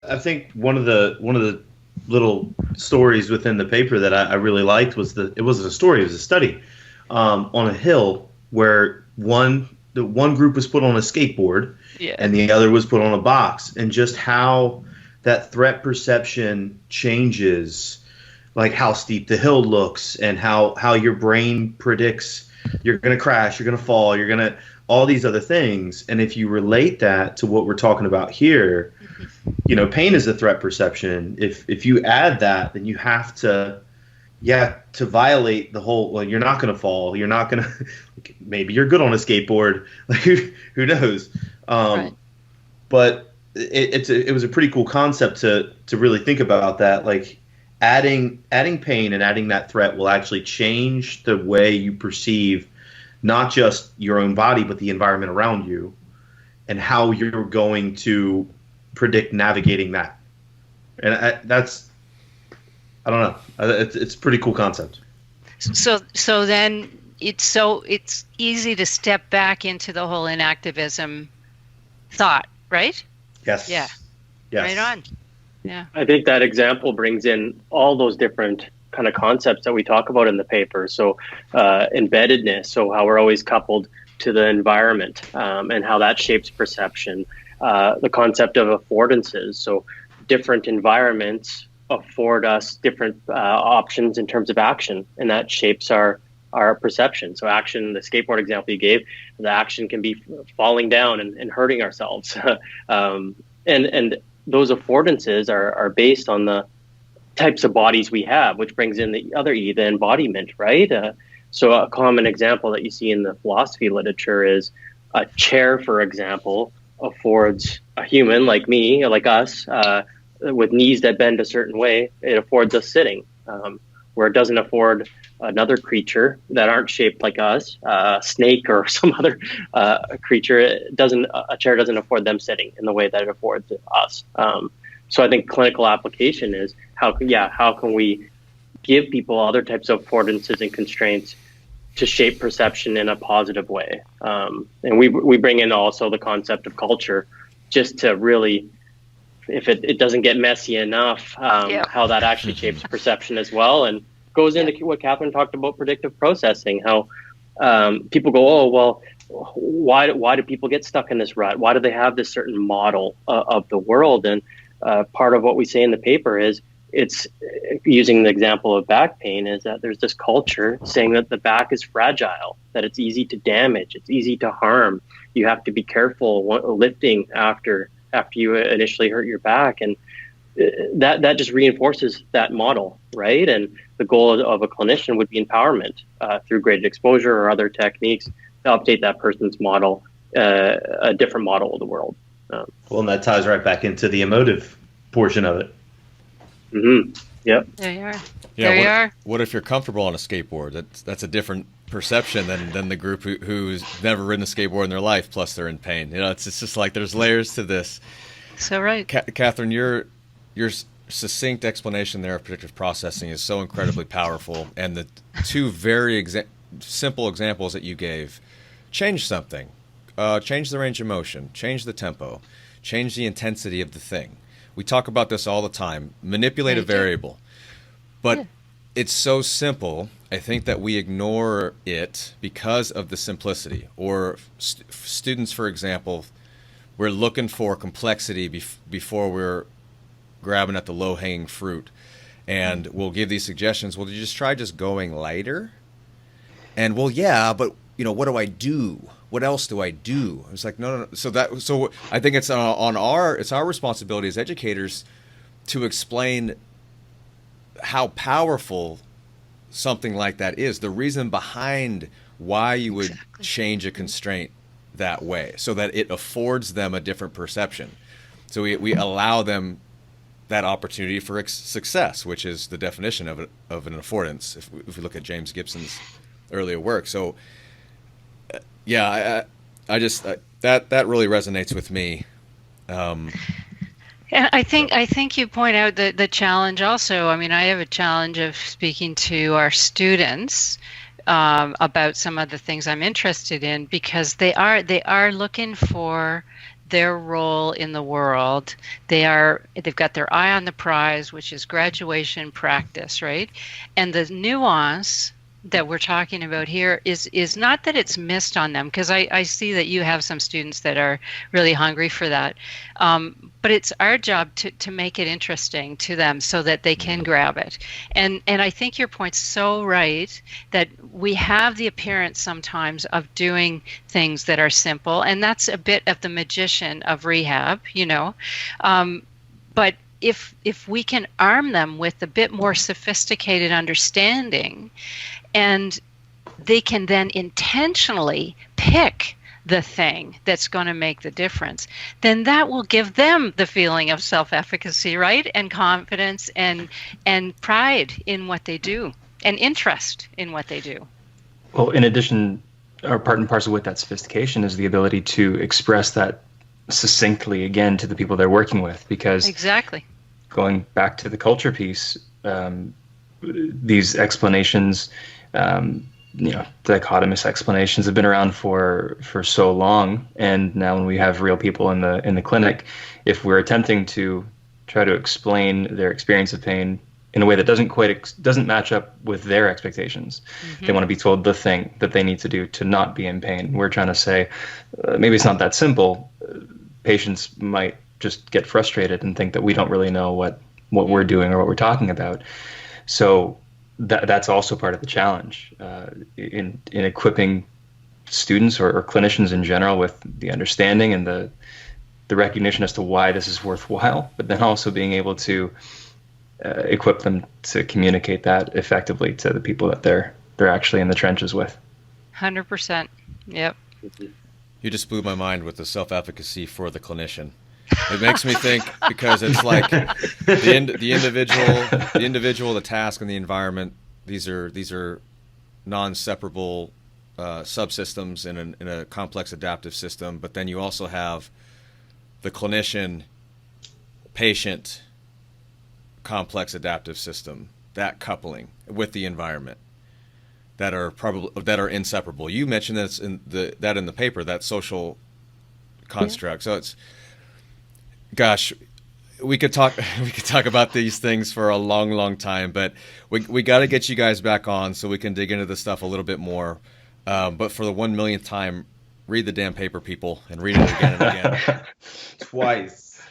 I think one of the little stories within the paper that I really liked was it wasn't a story, it was a study on a hill where the one group was put on a skateboard and the other was put on a box, and just how that threat perception changes, like how steep the hill looks and how your brain predicts you're going to crash, you're going to fall, you're going to all these other things. And if you relate that to what we're talking about here, pain is a threat perception. If you add that, then you have to violate the whole, well, you're not going to fall, you're not going to, maybe you're good on a skateboard, like who knows? Right. But it was a pretty cool concept to really think about that. Like adding pain and adding that threat will actually change the way you perceive not just your own body, but the environment around you and how you're going to predict navigating that. And I don't know. It's a pretty cool concept. So then it's easy to step back into the whole enactivism thought, right? Yes. Yeah. Yes. Right on. Yeah. I think that example brings in all those different kind of concepts that we talk about in the paper. So embeddedness, so how we're always coupled to the environment and how that shapes perception. The concept of affordances, so different environments afford us different options in terms of action, and that shapes our perception. So action, the skateboard example you gave, the action can be falling down and hurting ourselves. And those affordances are based on the types of bodies we have, which brings in the other E, the embodiment, right? So a common example that you see in the philosophy literature is a chair, for example, affords a human like me, like us, with knees that bend a certain way, it affords us sitting, where it doesn't afford another creature that aren't shaped like us, a snake or some other creature. A chair doesn't afford them sitting in the way that it affords us. So I think clinical application is how can we give people other types of affordances and constraints to shape perception in a positive way. And we bring in also the concept of culture, just to really, if it doesn't get messy enough, how that actually shapes perception as well. And goes into what Katherine talked about, predictive processing, how people go, oh, well, why do people get stuck in this rut? Why do they have this certain model of the world? And part of what we say in the paper is, it's using the example of back pain, is that there's this culture saying that the back is fragile, that it's easy to damage, it's easy to harm. You have to be careful lifting after you initially hurt your back. And that just reinforces that model, right? And the goal of a clinician would be empowerment through graded exposure or other techniques to update that person's model, a different model of the world. Well, and that ties right back into the emotive portion of it. Mm-hmm. Yep. There you are. Yeah, there you are. What if you're comfortable on a skateboard? That's a different perception than the group who's never ridden a skateboard in their life, plus they're in pain. It's just like there's layers to this. So right. Katherine, your succinct explanation there of predictive processing is so incredibly powerful, and the two very simple examples that you gave change something. Change the range of motion, change the tempo, change the intensity of the thing. We talk about this all the time. Manipulate a variable. But it's so simple, I think, that we ignore it because of the simplicity. Or students, for example, we're looking for complexity before we're grabbing at the low-hanging fruit. And we'll give these suggestions. Well, you just try going lighter? And, well, yeah, but, what do I do? What else do I do? It's like, no. So I think it's it's our responsibility as educators to explain how powerful something like that is, the reason behind why you would change a constraint that way, so that it affords them a different perception. So we allow them that opportunity for success, which is the definition of an affordance, if we look at James Gibson's earlier work. So I just that really resonates with me. And I think you point out the challenge also. I mean, I have a challenge of speaking to our students about some of the things I'm interested in, because they are looking for their role in the world. They've got their eye on the prize, which is graduation practice, right? And the nuance that we're talking about here is not that it's missed on them, because I see that you have some students that are really hungry for that. But it's our job to make it interesting to them so that they can grab it. And I think your point's so right, that we have the appearance sometimes of doing things that are simple, and that's a bit of the magician of rehab, but if we can arm them with a bit more sophisticated understanding, and they can then intentionally pick the thing that's going to make the difference, then that will give them the feeling of self-efficacy, right? And confidence and pride in what they do, and interest in what they do. Well, in addition, or part and parcel with that sophistication is the ability to express that succinctly again to the people they're working with, because exactly, going back to the culture piece, these explanations, dichotomous explanations have been around for so long, and now when we have real people in the clinic, if we're attempting to try to explain their experience of pain in a way that doesn't match up with their expectations, they want to be told the thing that they need to do to not be in pain. We're trying to say maybe it's not that simple. Patients might just get frustrated and think that we don't really know what we're doing or what we're talking about. So that's also part of the challenge in equipping students or clinicians in general with the understanding and the recognition as to why this is worthwhile, but then also being able to equip them to communicate that effectively to the people that they're actually in the trenches with. 100%. Yep. You just blew my mind with the self-efficacy for the clinician. It makes me think, because it's like the individual, the task, and the environment. These are non-separable subsystems in a complex adaptive system. But then you also have the clinician, patient, complex adaptive system. That coupling with the environment that are inseparable. You mentioned that in the paper, that social construct. So it's. Gosh, we could talk about these things for a long, long time, but we got to get you guys back on so we can dig into this stuff a little bit more. But for the 1 millionth time, read the damn paper, people, and read it again and again. Twice.